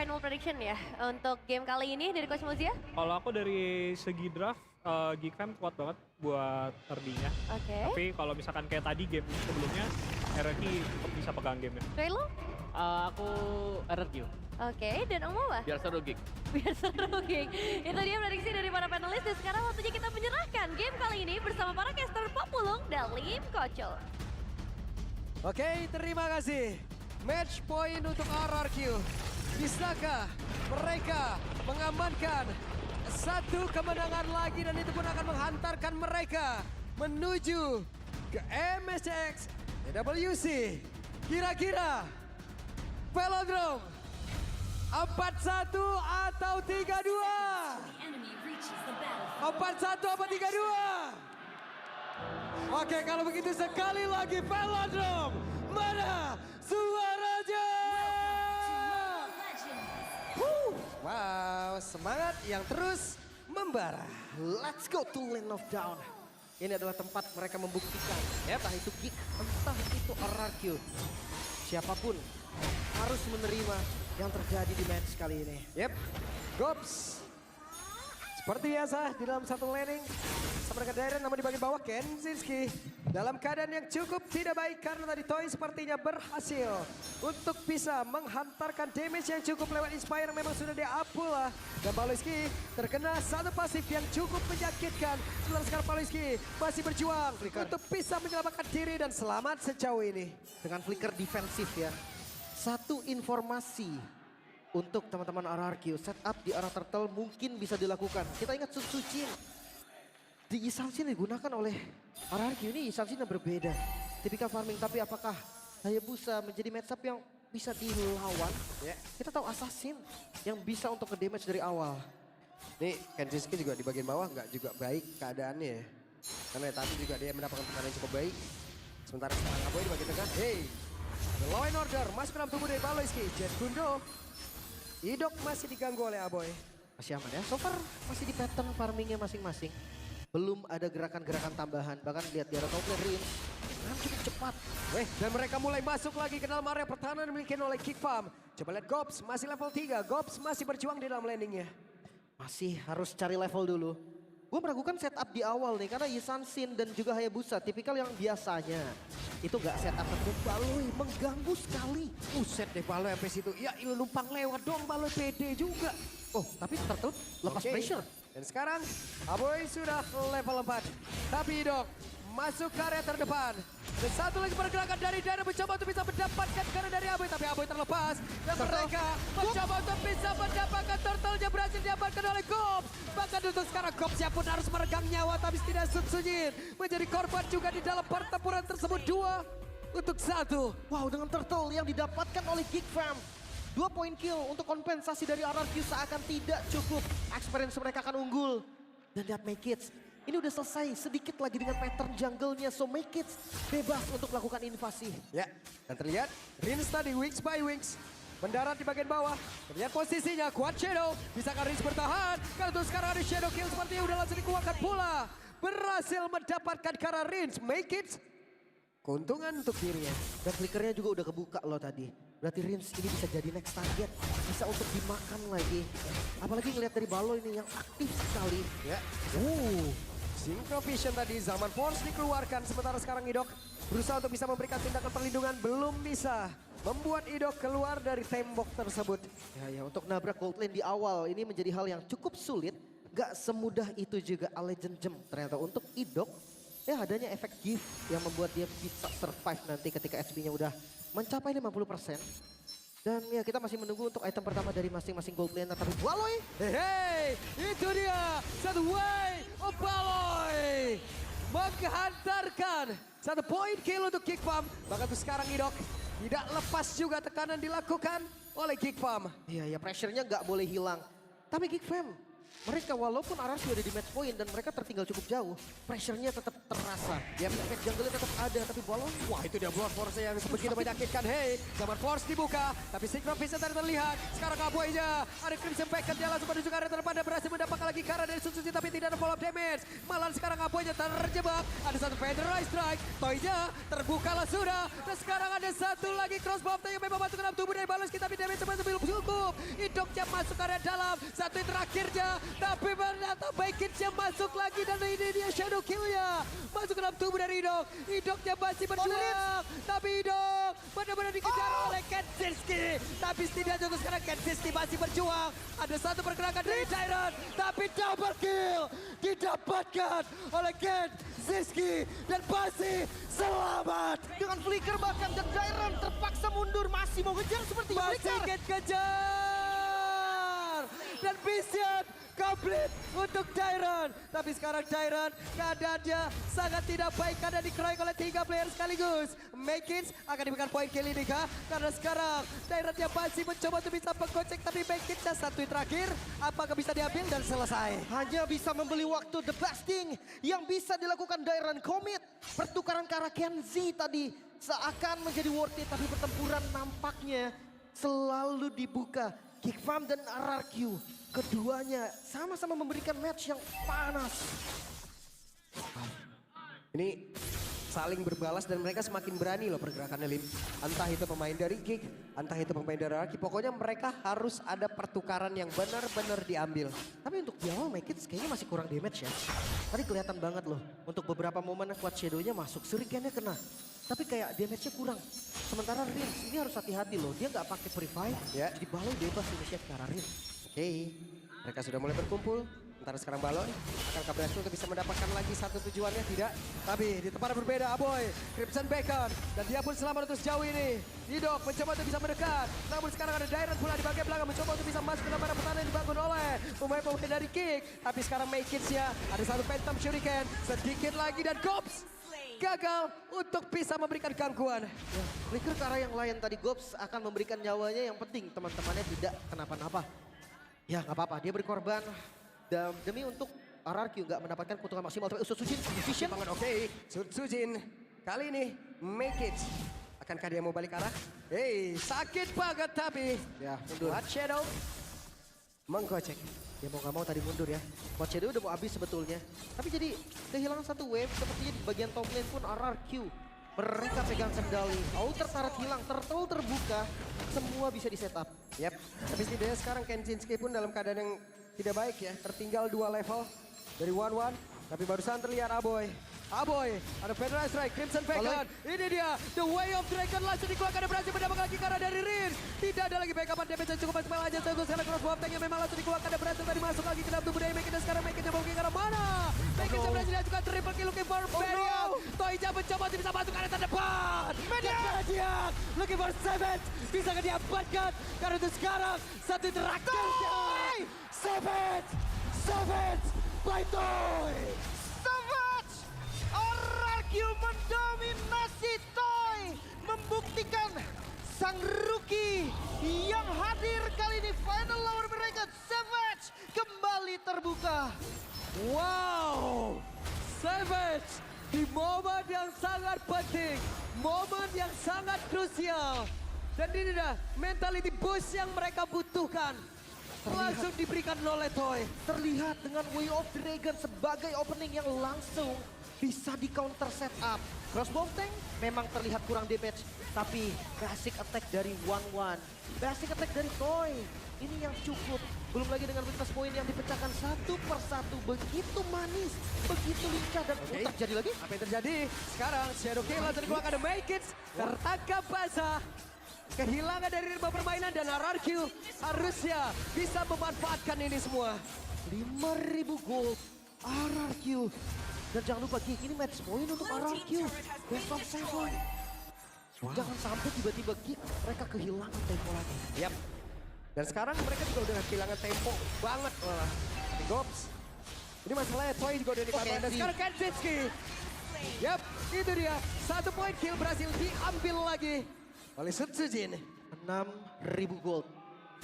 final prediction ya untuk game kali ini dari Coach Muzia? Kalau aku dari segi draft, Geek Fam kuat banget buat early-nya. Oke. Tapi kalau misalkan kayak tadi game sebelumnya, RRQ tetap bisa pegang game-nya. Trailu? Aku RRQ. Oke, dan Omo apa? Biar seru gig. Biar seru, geng. Itu dia prediksi dari para panelis dan sekarang waktunya kita menyerahkan game kali ini bersama para caster Populung dan Lim Kocul. Oke, terima kasih. Match point untuk RRQ. Bisakah mereka mengamankan satu kemenangan lagi dan itu pun akan menghantarkan mereka menuju ke MSX WC. Kira-kira Velodrome 4-1 atau 3-2? 4-1 apa 3-2? Oke, kalau begitu sekali lagi Velodrome, mana suaranya? Wow, semangat yang terus membara. Let's go to Land of Dawn. Ini adalah tempat mereka membuktikan, entah itu Geek, entah itu RRQ. Siapapun harus menerima yang terjadi di match kali ini. Yep, Gops. Seperti biasa di dalam satu laning. Sama dengan Darren namun di bagian bawah Kenzinski. Dalam keadaan yang cukup tidak baik karena tadi Toy sepertinya berhasil untuk bisa menghantarkan damage yang cukup lewat Inspire memang sudah dia up pula. Dan Paloyski terkena satu pasif yang cukup menyakitkan. Sementara sekarang Paloyski masih berjuang untuk bisa menyelamatkan diri dan selamat sejauh ini. Dengan flicker defensif ya. Satu informasi untuk teman-teman RRQ, setup di arah turtle mungkin bisa dilakukan. Kita ingat Sun Sucin. Di Isalsin digunakan oleh RRQ ini Isalsin yang berbeda. Tipikal farming, tapi apakah Hayabusa menjadi matchup yang bisa dilawan? Ya. Kita tahu Assassin yang bisa untuk ke-damage dari awal. Nih Kenzinski juga di bagian bawah nggak juga baik keadaannya. Karena tadi juga dia mendapatkan tekanan yang cukup baik. Sementara sekarang Aboy di bagian tengah. Hey, the law and order masuk ke dalam tubuh dari Paloyski. Jet Gundo. Idok masih diganggu oleh Aboy. Masih aman ya. So far masih di pattern farmingnya masing-masing. Belum ada gerakan-gerakan tambahan. Bahkan lihat di arah top lane Rin. Dengan cukup cepat. Dan mereka mulai masuk lagi ke dalam area pertahanan dimiliki oleh Geek Farm. Coba lihat Gops masih level 3. Gops masih berjuang di dalam landingnya. Masih harus cari level dulu. Gue meragukan setup di awal nih. Karena Yisan Sin dan juga Hayabusa. Tipikal yang biasanya. Itu gak setup untuk Baloy. Mengganggu sekali. Set deh Baloy sampai situ. Ya numpang lewat dong Baloy pede juga. Oh tapi Turtle lepas pressure. Dan sekarang Aboy sudah level 4. Tapi Idok masuk ke area terdepan. Dan satu lagi pergerakan dari Dana mencoba untuk bisa mendapatkan karena dari Aboy. Tapi Aboy terlepas. Dan mereka mencoba untuk bisa mendapatkan turtle-nya berhasil diamankan oleh Gops. Bahkan untuk sekarang Gops ya pun harus meregang nyawa tapi tidak Sunsujin. Menjadi korban juga di dalam pertempuran tersebut 2 untuk 1. Wow, dengan turtle yang didapatkan oleh Geek Fam. 2 poin kill untuk kompensasi dari RRQ seakan tidak cukup. Experience mereka akan unggul. Dan lihat Make It. Ini udah selesai sedikit lagi dengan pattern jungle-nya. So Make It bebas untuk melakukan invasi. Ya, dan terlihat Rins tadi wings by wings. Mendarat di bagian bawah. Terlihat posisinya kuat Shadow. Bisakah Rins bertahan? Kalau untuk sekarang ada Shadow kill sepertinya udah langsung dikeluarkan pula. Berhasil mendapatkan karena Rins. Make It. Keuntungan untuk dirinya. Dan flickernya juga udah kebuka loh tadi. Berarti Rins ini bisa jadi next target. Bisa untuk dimakan lagi. Apalagi ngelihat dari Balo ini yang aktif sekali. Ya. Synchro Vision tadi zaman Force dikeluarkan. Sementara sekarang Idok berusaha untuk bisa memberikan tindakan perlindungan. Belum bisa membuat Idok keluar dari tembok tersebut. Ya untuk nabrak gold lane di awal ini menjadi hal yang cukup sulit. Gak semudah itu juga Legend Gem. Ternyata untuk Idok ya adanya efek gift yang membuat dia bisa survive nanti ketika HP-nya udah mencapai 50%. Dan ya kita masih menunggu untuk item pertama dari masing-masing gold laner. Tapi Baloy, Hey, itu dia satu way of Baloy menghantarkan 1 poin kill untuk Geek Farm. Bahkan tuh sekarang Idok tidak lepas juga tekanan dilakukan oleh Geek Farm. iya ya pressure-nya gak boleh hilang. Tapi Geek Fam mereka walaupun RRQ ada di match point dan mereka tertinggal cukup jauh, pressure-nya tetap terasa. Ya, efek jungle-nya tetap ada, tapi bola Wah, itu dia Blood Force yang begitu menyakitkan. Hey, zaman Force dibuka, tapi Synchro Vision tadi terlihat. Sekarang Aboy-nya, ada Crimson Packet, dia langsung menuju ke arah depan dan berhasil mendapatkan lagi Kara dari Sun Tzu, tapi tidak ada follow up damage. Malah sekarang Aboy-nya terjebak, ada satu Federal Strike, Toy-nya terbukalah sudah. Dan sekarang ada satu lagi crossbow yang memang masuk ke dalam tubuh dari Balus, tapi damage masih belum cukup. Idoknya masuk ke area dalam, satu yang terakhirnya, tapi ternyata Baikitnya masuk lagi dan ini dia shadow kill-nya. Masuk ke dalam tubuh dari Idok, Idoknya masih berjuang, tapi Idok benar-benar dikejar oleh Kensinski. Tapi setidaknya untuk sekarang Kensinski masih berjuang. Ada satu pergerakan dari Tyrant, tapi double kill didapatkan oleh Kensinski dan masih selamat. dengan flicker bahkan dan Dairon terpaksa mundur, masih mau kejar seperti Masih kejar dan mission komplit untuk Dairon. Tapi sekarang Dairon keadaannya sangat tidak baik karena dikeroyok oleh 3 player sekaligus. Makins akan diberikan poin kill ini kah? Karena sekarang Dairon yang masih mencoba untuk bisa menggocek, tapi Makinsnya satu yang terakhir. Apakah bisa diambil dan selesai? hanya bisa membeli waktu. The best thing yang bisa dilakukan Dairon commit. Pertukaran ke arah Kenzie tadi seakan menjadi worth it, tapi pertempuran nampaknya selalu dibuka. Geek Fam dan RRQ, keduanya sama-sama memberikan match yang panas. Ini saling berbalas dan mereka semakin berani loh pergerakannya, Lim. Entah itu pemain dari Geek, entah itu pemain dari Arki. Pokoknya mereka harus ada pertukaran yang benar-benar diambil. Tapi untuk di awal Makids kayaknya masih kurang damage ya. Tadi kelihatan banget loh, untuk beberapa momen Quad Shadow-nya masuk, Shuriken-nya kena. Tapi kayak damage-nya kurang. Sementara Rins ini harus hati-hati loh, dia nggak pakai Purify, Ya. jadi balon bebas initiate ke arah Rins. Oke, mereka sudah mulai berkumpul. Sementara sekarang Balon akankah berhasil untuk bisa mendapatkan lagi satu tujuannya? Tidak. Tapi di tempat yang berbeda, Aboy, Crimson Bacon. Dan dia pun selamat untuk sejauh ini. Idok mencoba untuk bisa mendekat. Namun sekarang ada Dairon pula di bagian belakang mencoba untuk bisa masuk ke dalam area pertahanan yang dibangun oleh pemain-pemain dari Kick. Tapi sekarang Makids-nya ada satu Phantom Shuriken. Sedikit lagi dan Gops gagal untuk bisa memberikan gangguan. Ya, flicker ke arah yang lain tadi, Gops akan memberikan nyawanya, yang penting teman-temannya tidak kenapa-napa. Ya nggak apa-apa, dia berkorban demi untuk RRQ nggak mendapatkan keuntungan maksimal. Tapi Usut Sujin, Vision. Oke, Sujin kali ini Makids. Akankah dia mau balik arah? Hei, sakit banget tapi. Ya, mundur. Blood Shadow menggocek. Ya mau nggak mau tadi mundur ya. Quad Shadow udah mau habis sebetulnya. Tapi jadi kehilangan satu wave, sepertinya di bagian top lane pun RRQ. Mereka pegang kendali, outer turret hilang, turtle terbuka, semua bisa di setup. Yap, tapi setidaknya sekarang Kensinski pun dalam keadaan yang tidak baik ya. Tertinggal 2 level dari 1-1. Tapi barusan terlihat Aboy. Aboy, ada Federal Strike, Crimson Bacon. Ini dia, The Way of Dragon langsung dikeluarkan dan berhasil mendapatkan lagi karena dari Rin. Tidak ada lagi backupan damage yang cukup maksimal aja. Satu sekarang crossbow tank yang memang langsung dikeluarkan dan berhasil tadi masuk lagi ke dalam tubuh dari Makin. Dan sekarang Makinnya mau ke arah mana? Makinnya berhasil diajukan triple kill looking for Berial. Toyja mencoba untuk bisa masuk ke arah terdepan. Mediak, looking for Savage. Bisa diamankan karena itu sekarang satu terakhirnya. Savage by Toy. Savage! RRQ mendominasi Toy, membuktikan sang rookie yang hadir kali ini final lawan mereka, Savage, kembali terbuka. Wow, Savage di momen yang sangat penting, momen yang sangat krusial. Dan ini dah mentality boost yang mereka butuhkan. Langsung diberikan oleh Toy. Terlihat dengan Way of Dragon sebagai opening yang langsung bisa di counter setup. Crossbow tank memang terlihat kurang damage, tapi basic attack dari 1-1, basic attack dari Toy, ini yang cukup. Belum lagi dengan weakness point yang dipecahkan satu persatu, begitu manis, begitu lincah dan terjadi lagi. Apa yang terjadi? Sekarang Shadow King langsung dikeluarkan The Makids. Tertangkap basah. Kehilangan dari ritme permainan dan RRQ harusnya bisa memanfaatkan ini semua. 5.000 gold RRQ. Dan jangan lupa Geek, ini match point untuk RRQ. Best of 7. Jangan sampai tiba-tiba Geek mereka kehilangan tempo lagi. Yap. Dan sekarang mereka juga udah kehilangan tempo banget malah. Gops. Ini masalahnya Toy juga udah dikorbankan. Dan sekarang Kensinski. Yap, itu dia. 1 poin kill berhasil diambil lagi oleh Sun Tzu Jin. 6.000 gold.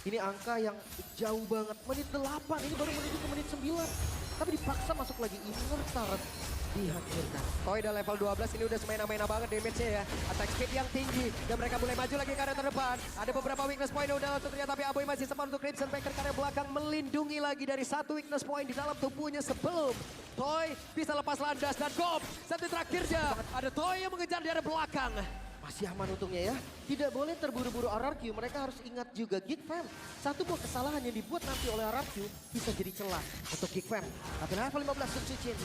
Ini angka yang jauh banget. Menit 8, ini baru menuju ke menit 9. Tapi dipaksa masuk lagi. Inner turret dihancurkan. Toy udah level 12 ini udah semena-mena banget damage-nya ya. Attack speed yang tinggi dan mereka mulai maju lagi ke area terdepan. Ada beberapa weakness point yang udah langsung terlihat tapi Aboy masih sempat untuk Crimson Baker karena belakang melindungi lagi dari satu weakness point di dalam tubuhnya sebelum Toy bisa lepas landas dan Gop. Satu terakhirnya ada Toy yang mengejar dari belakang. Masih aman untungnya ya. Tidak boleh terburu-buru RRQ. Mereka harus ingat juga Geek Fam. Satu buah kesalahan yang dibuat nanti oleh RRQ bisa jadi celah untuk Geek Fam. Tapi level 15 Sun Suchin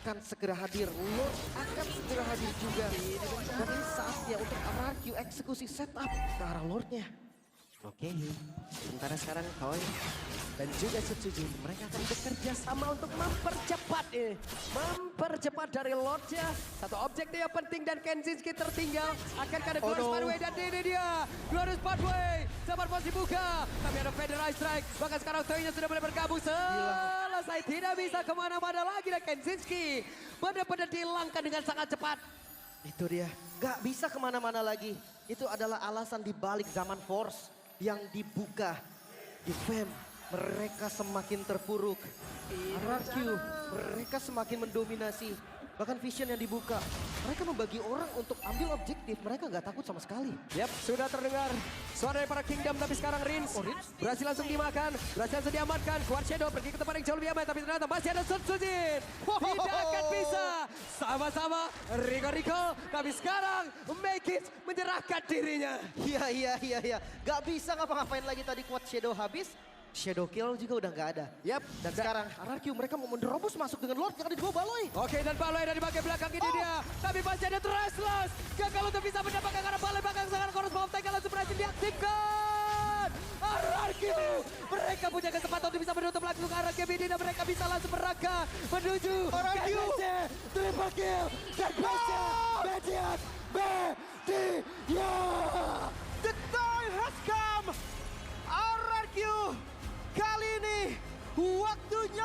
akan segera hadir. Lord akan segera hadir juga. Dan ini saatnya untuk RRQ eksekusi setup ke arah Lordnya. Oke, sementara sekarang Toy dan juga Sutsujin mereka akan bekerja sama untuk mempercepat mempercepat dari Lordnya. Satu objektif yang penting dan Kenzinski tertinggal. Akan ada Glorious Pathway dan ini dia Glorious Pathway. Sabar pos dibuka, tapi ada Federal Strike. Bahkan sekarang Toy-nya sudah mulai bergabung. Selesai, tidak bisa kemana-mana lagi dan Kenzinski benar-benar dihilangkan dengan sangat cepat. Itu dia. Gak bisa kemana-mana lagi. Itu adalah alasan dibalik zaman Force yang dibuka. Di Fam, mereka semakin terpuruk. RRQ, mereka semakin mendominasi. Bahkan Vision yang dibuka. Mereka membagi orang untuk ambil objektif. Mereka nggak takut sama sekali. Yap, sudah terdengar suara dari para Kingdom tapi sekarang Rins berhasil langsung dimakan, berhasil langsung diamankan. Quad Shadow pergi ke tempat yang jauh lebih aman tapi ternyata masih ada Sun Suchin. Tidak akan bisa. Sama-sama Rico tapi sekarang make it menyerahkan dirinya. Iya. Gak bisa ngapa-ngapain lagi tadi Quad Shadow habis. Shadow Kill juga udah nggak ada. Yap, Dan sekarang RRQ mereka mau menerobos masuk dengan Lord yang ada di bawah Baloi. Oke, dan Baloi dari bagian belakang ini dia. Tapi masih ada Thrashless. Gagal untuk bisa mendapatkan karena Baloi belakang sekarang Chorus Bomb Tank langsung berhasil diaktifkan. RRQ, mereka punya kesempatan untuk bisa menutup langsung ke arah game ini dan mereka bisa langsung merangkak menuju RRQ. triple kill dan Magic BDIA. The time has come. RRQ kali ini waktunya